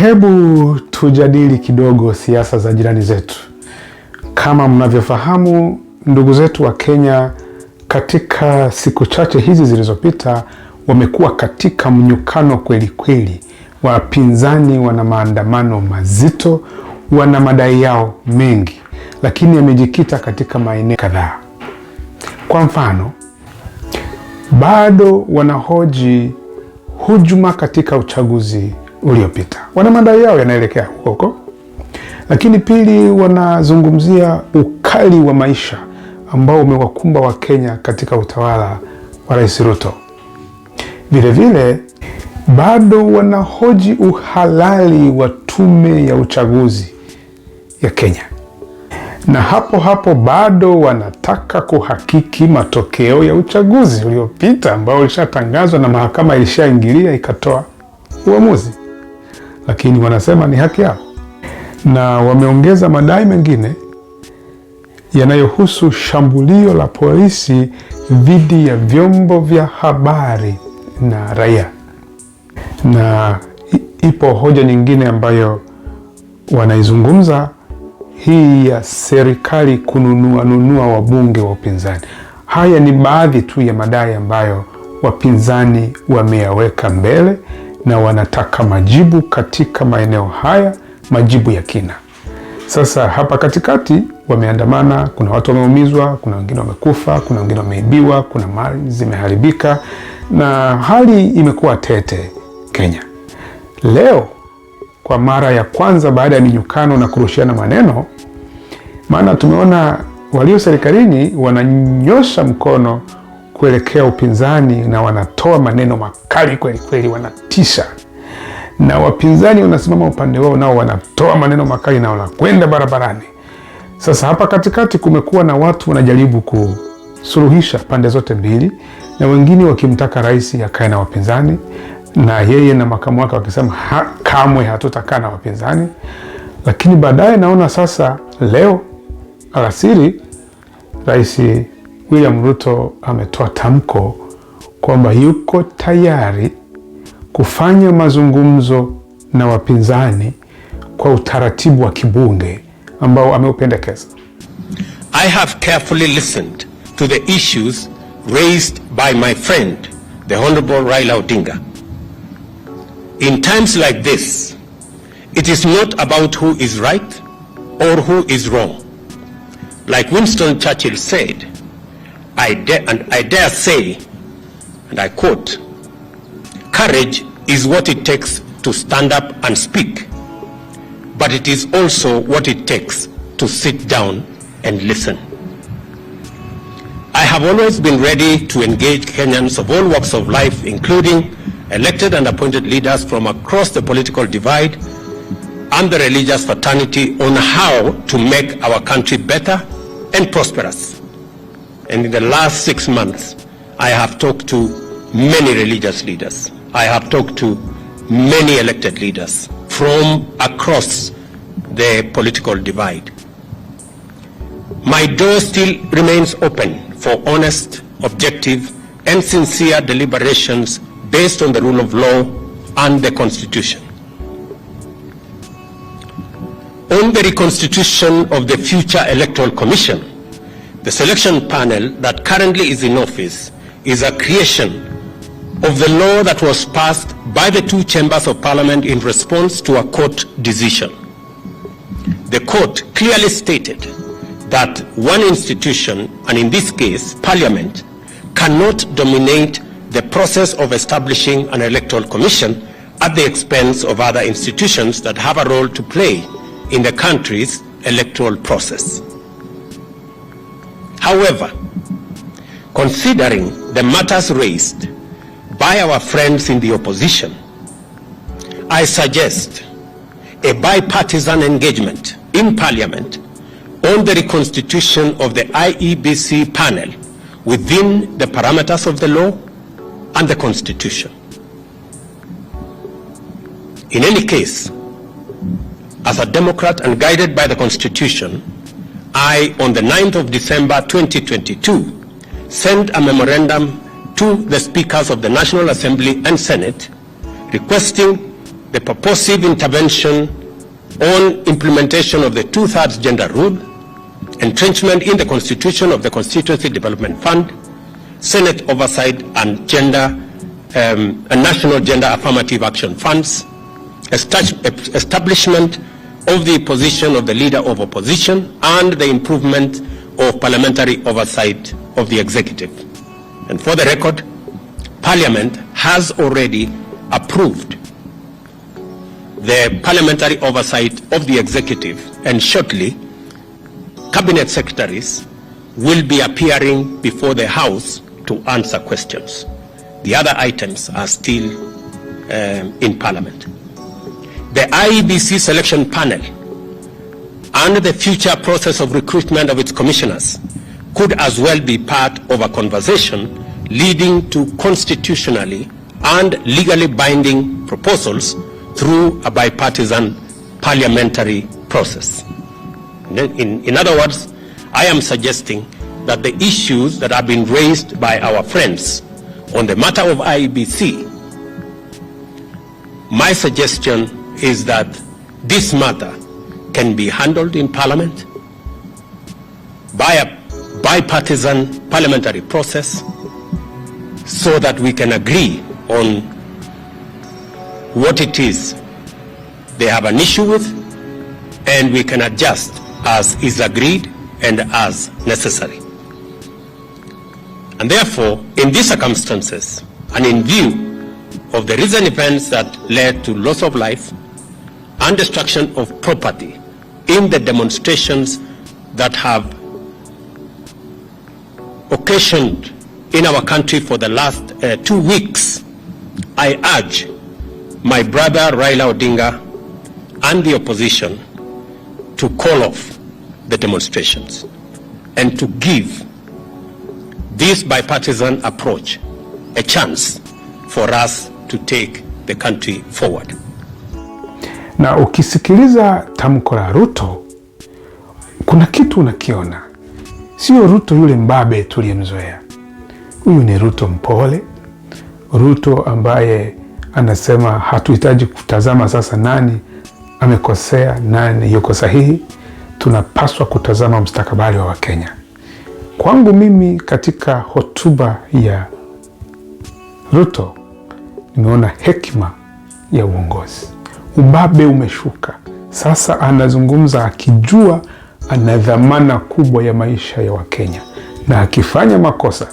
Hebu tujadili kidogo siasa za jirani zetu. Kama mnavyofahamu, ndugu zetu wa Kenya katika siku chache hizi zilizopita wamekuwa katika mnyukano kweli kweli. Wapinzani wana maandamano mazito, wana madai yao mengi, lakini yamejikita katika maeneo kadhaa. Kwa mfano, bado wanahoji hujuma katika uchaguzi uliopita. Wana madai yao yanaelekea huko. Lakini pili, wanazungumzia ukali wa maisha ambao umewakumba wa Kenya katika utawala wa Rais Ruto. Vile vile bado wanahoji uhalali wa tume ya uchaguzi ya Kenya. Na hapo bado wanataka kuhakiki matokeo ya uchaguzi uliopita ambao ulishatangazwa na mahakama ilishaingilia ikatoa uamuzi. Lakini wanasema ni haki yao. Na wameongeza madai mengine yanayohusu shambulio la polisi dhidi ya vyombo vya habari na raia. Na ipo hoja nyingine ambayo wanaizungumza, hii ya serikali kununua wabunge wa upinzani. Haya ni baadhi tu ya madai ambayo wapinzani wameyaweka mbele na wanataka majibu katika maeneo haya, majibu ya kina. Sasa hapa katikati wameandamana, kuna watu wameumizwa, kuna wengine wamekufa, kuna wengine wameibiwa, kuna mali zimeharibika na hali imekuwa tete Kenya. Leo kwa mara ya kwanza baada ya minyukano na kurushiana maneno, maana tumeona walio serikalini wananyosha mkono kuelekea upinzani na wanatoa maneno makali kweli kweli, wanatisha. Na wapinzani wanasimama upande wao nao wanatoa maneno makali na wanakwenda barabarani. Sasa hapa katikati kumekuwa na watu wanajaribu kusuluhisha pande zote mbili, na wengine wakimtaka rais akae na wapinzani, na yeye na makamu wake wakisema kamwe hatutakaa na wapinzani. Lakini baadaye naona sasa leo alasiri Rais William Ruto ametoa tamko kwamba yuko tayari kufanya mazungumzo na wapinzani kwa utaratibu wa kibunge ambao ameupendekeza. I have carefully listened to the issues raised by my friend, the Honorable Raila Odinga. In times like this, it is not about who is right or who is wrong. Like Winston Churchill said, I dare say, and I quote, "Courage is what it takes to stand up and speak, but it is also what it takes to sit down and listen." I have always been ready to engage Kenyans of all walks of life, including elected and appointed leaders from across the political divide and the religious fraternity, on how to make our country better and prosperous. And in the last 6 months, I have talked to many religious leaders. I have talked to many elected leaders from across the political divide. My door still remains open for honest, objective, and sincere deliberations based on the rule of law and the Constitution. On the reconstitution of the future Electoral Commission, the selection panel that currently is in office is a creation of the law that was passed by the two chambers of parliament in response to a court decision. The court clearly stated that one institution, and in this case parliament, cannot dominate the process of establishing an electoral commission at the expense of other institutions that have a role to play in the country's electoral process. However, considering the matters raised by our friends in the opposition, I suggest a bipartisan engagement in Parliament on the reconstitution of the IEBC panel within the parameters of the law and the Constitution. In any case, as a Democrat and guided by the Constitution, I, on the 9th of December 2022, sent a memorandum to the Speakers of the National Assembly and Senate requesting the purposive intervention on implementation of the 2/3 gender rule, entrenchment in the constitution of the Constituency Development Fund, Senate oversight and national gender affirmative action funds, establishment of the position of the leader of opposition, and the improvement of parliamentary oversight of the executive. And for the record, Parliament has already approved the parliamentary oversight of the executive, and shortly, cabinet secretaries will be appearing before the House to answer questions. The other items are still in Parliament. The IEBC selection panel and the future process of recruitment of its commissioners could as well be part of a conversation leading to constitutionally and legally binding proposals through a bipartisan parliamentary process. In other words, I am suggesting that the issues that have been raised by our friends on the matter of IEBC, my suggestion is that this matter can be handled in Parliament by a bipartisan parliamentary process so that we can agree on what it is they have an issue with, and we can adjust as is agreed and as necessary. And therefore, in these circumstances, and in view of the recent events that led to loss of life and destruction of property in the demonstrations that have occasioned in our country for the last 2 weeks, I urge my brother Raila Odinga and the opposition to call off the demonstrations and to give this bipartisan approach a chance for us to take the country forward. Na ukisikiliza tamko la Ruto, kuna kitu unakiona. Sio Ruto yule mbabe tuliyemzoea. Huyu ni Ruto mpole, Ruto ambaye anasema hatuhitaji kutazama sasa nani amekosea, nani yuko sahihi. Tunapaswa kutazama mustakabali wa Wakenya. Kwangu mimi, katika hotuba ya Ruto, nimeona hekima ya uongozi. Ubabe umeshuka. Sasa anazungumza akijua ana dhamana kubwa ya maisha ya Wakenya, na akifanya makosa,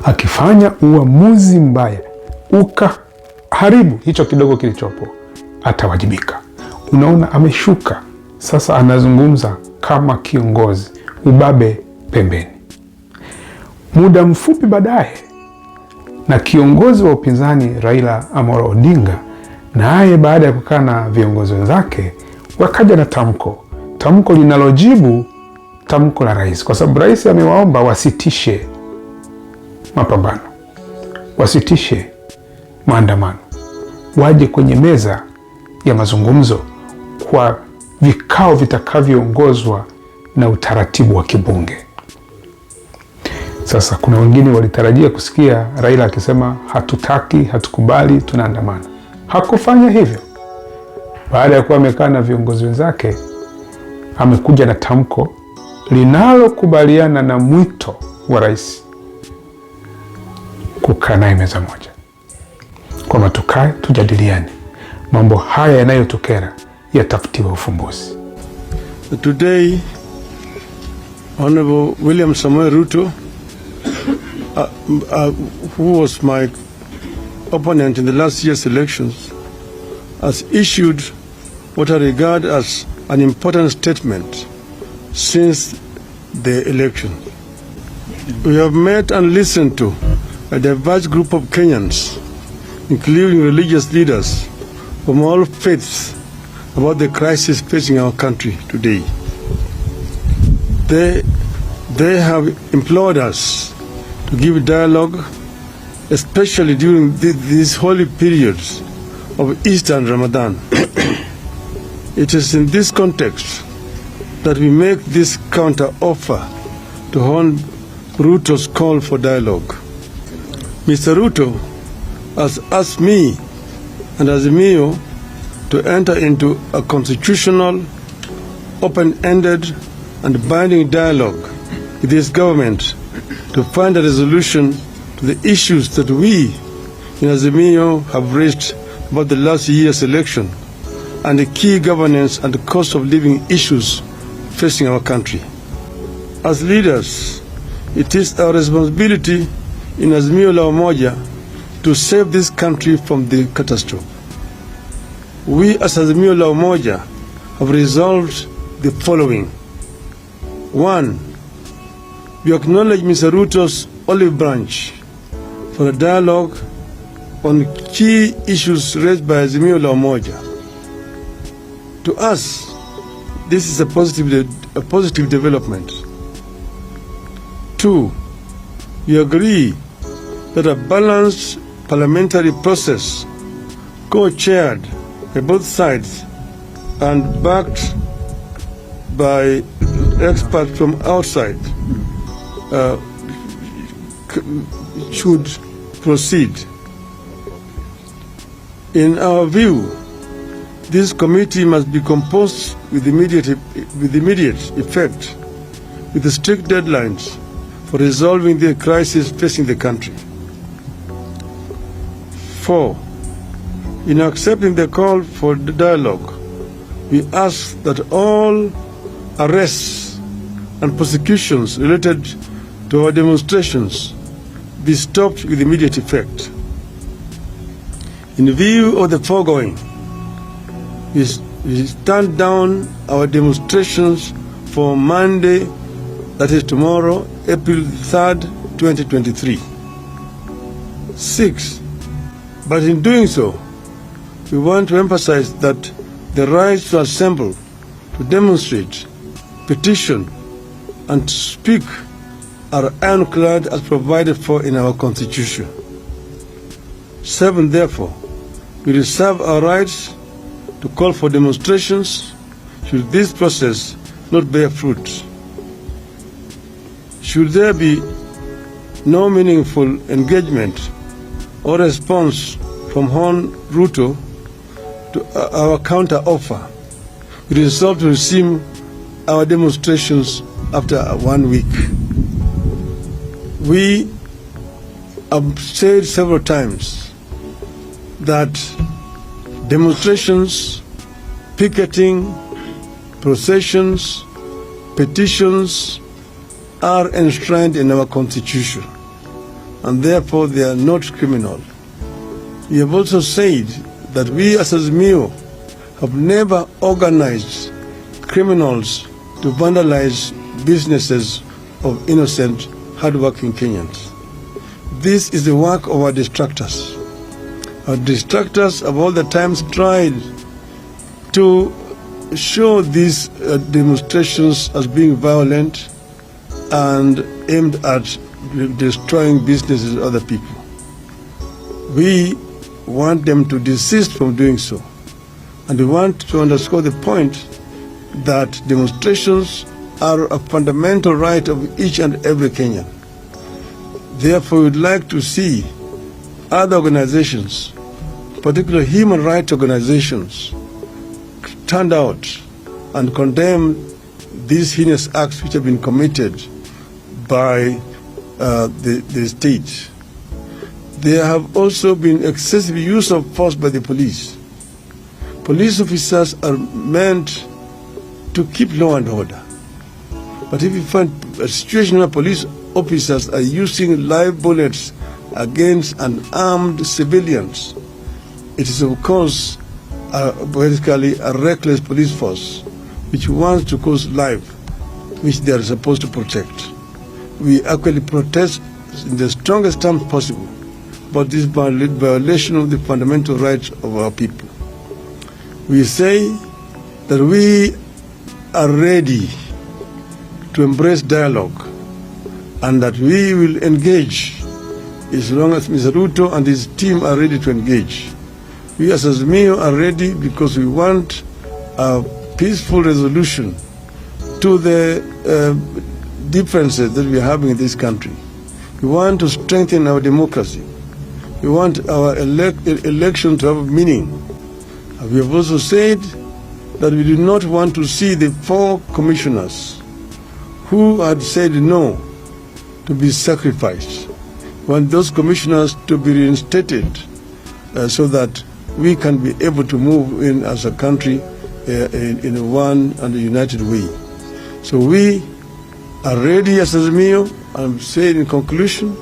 akifanya uamuzi mbaya, ukaharibu hicho kidogo kilichopo, atawajibika. Unaona, ameshuka. Sasa anazungumza kama kiongozi, ubabe pembeni. Muda mfupi baadaye, na kiongozi wa upinzani Raila Amolo Odinga, naye baada ya kukaa na viongozi wenzake, wakaja na tamko linalojibu tamko la rais, kwa sababu rais amewaomba wasitishe mapambano, wasitishe maandamano, waje kwenye meza ya mazungumzo kwa vikao vitakavyoongozwa na utaratibu wa kibunge. Sasa kuna wengine walitarajia kusikia Raila akisema hatutaki, hatukubali, tunaandamana. Hakufanya hivyo. Baada ya kuwa amekaa na viongozi wenzake, amekuja na tamko linalokubaliana na mwito wa rais kukaa naye meza moja, kwamba tukae tujadiliane mambo haya yanayotokera yatafutiwe ufumbuzi. Today, Honorable William Samoei Ruto, who was my opponent in the last year's elections, has issued what I regard as an important statement since the election. We have met and listened to a diverse group of Kenyans, including religious leaders from all faiths, about the crisis facing our country today. They have implored us to give dialogue, especially during these holy periods of Easter and Ramadan. It is in this context that we make this counter-offer to Hon. Ruto's call for dialogue. Mr. Ruto has asked me and Azimio to enter into a constitutional, open-ended and binding dialogue with this government to find a resolution to the issues that we in Azimio have raised about the last year's election and the key governance and the cost of living issues facing our country. As leaders, it is our responsibility in Azimio la Umoja to save this country from the catastrophe. We as Azimio la Umoja have resolved the following. 1. We acknowledge Mr. Ruto's olive branch for a dialogue on key issues raised by Azimio la Umoja. To us, this is a positive development. 2. We agree that a balanced parliamentary process, co-chaired by both sides and backed by experts from outside, should proceed. In our view, this committee must be composed with immediate effect, with strict deadlines for resolving the crisis facing the country. 4. In accepting the call for the dialogue, we ask that all arrests and prosecutions related to our demonstrations be stopped with immediate effect. In view of the foregoing, we stand down our demonstrations for Monday, that is tomorrow, April 3rd, 2023. 6. But in doing so, we want to emphasize that the right to assemble, to demonstrate, petition, and to speak are ironclad as provided for in our Constitution. 7. Therefore, we reserve our rights to call for demonstrations should this process not bear fruit. Should there be no meaningful engagement or response from Hon Ruto to our counter-offer, we resolve to resume our demonstrations after 1 week. We have said several times that demonstrations, picketing, processions, petitions are enshrined in our Constitution, and therefore they are not criminal. We have also said that we as Azimio have never organized criminals to vandalize businesses of innocent, hardworking Kenyans. This is the work of our distractors. Our distractors have all the times tried to show these demonstrations as being violent and aimed at destroying businesses of other people. We want them to desist from doing so. And we want to underscore the point that demonstrations are a fundamental right of each and every Kenyan. Therefore, we would like to see other organizations, particularly human rights organizations, stand out and condemn these heinous acts which have been committed by the state. There have also been excessive use of force by the police. Police officers are meant to keep law and order. But if you find a situation where police officers are using live bullets against unarmed civilians, it is of course basically a reckless police force which wants to cause life which they are supposed to protect. We actually protest in the strongest terms possible about this violation of the fundamental rights of our people. We say that we are ready to embrace dialogue and that we will engage as long as Mr. Ruto and his team are ready to engage. We as Azimio are ready because we want a peaceful resolution to the differences that we are having in this country. We want to strengthen our democracy. We want our election to have meaning. We have also said that we do not want to see the 4 commissioners who had said no to be sacrificed. We want those commissioners to be reinstated so that we can be able to move in as a country in a one and a united way. So we are ready as Azimio. I'm saying in conclusion,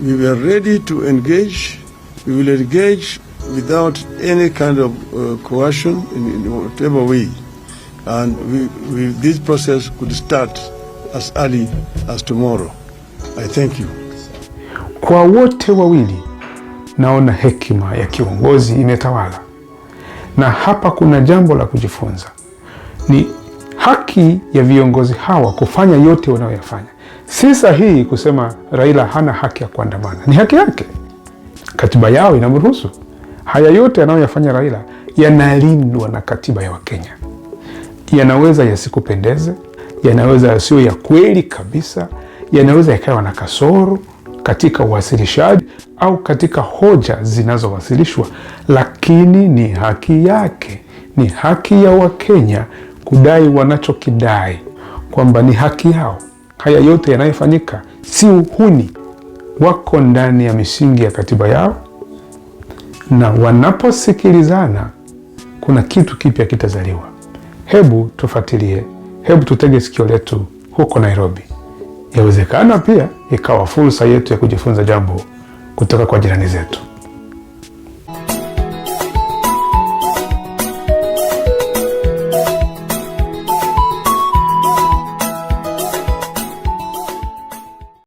we were ready to engage. We will engage without any kind of coercion in whatever way. And this process could start as early as tomorrow. I thank you. Kwa wote wawili naona hekima ya kiongozi imetawala. Na hapa kuna jambo la kujifunza. Ni haki ya viongozi hawa kufanya yote wanayoyafanya. Si sahihi kusema Raila hana haki ya kuandamana. Ni haki yake. Katiba yao inamruhusu. Haya yote anayoyafanya Raila yanalindwa na katiba ya Wakenya. Yanaweza yasikupendeze, yanaweza yasiwe ya kweli kabisa, yanaweza yakawa na kasoro katika uwasilishaji au katika hoja zinazowasilishwa, lakini ni haki yake. Ni haki ya Wakenya kudai wanachokidai, kwamba ni haki yao. Haya yote yanayofanyika si uhuni, wako ndani ya misingi ya katiba yao, na wanaposikilizana kuna kitu kipya kitazaliwa. Hebu tufuatilie, hebu tutege sikio letu huko Nairobi. Yawezekana pia ikawa fursa yetu ya kujifunza jambo kutoka kwa jirani zetu.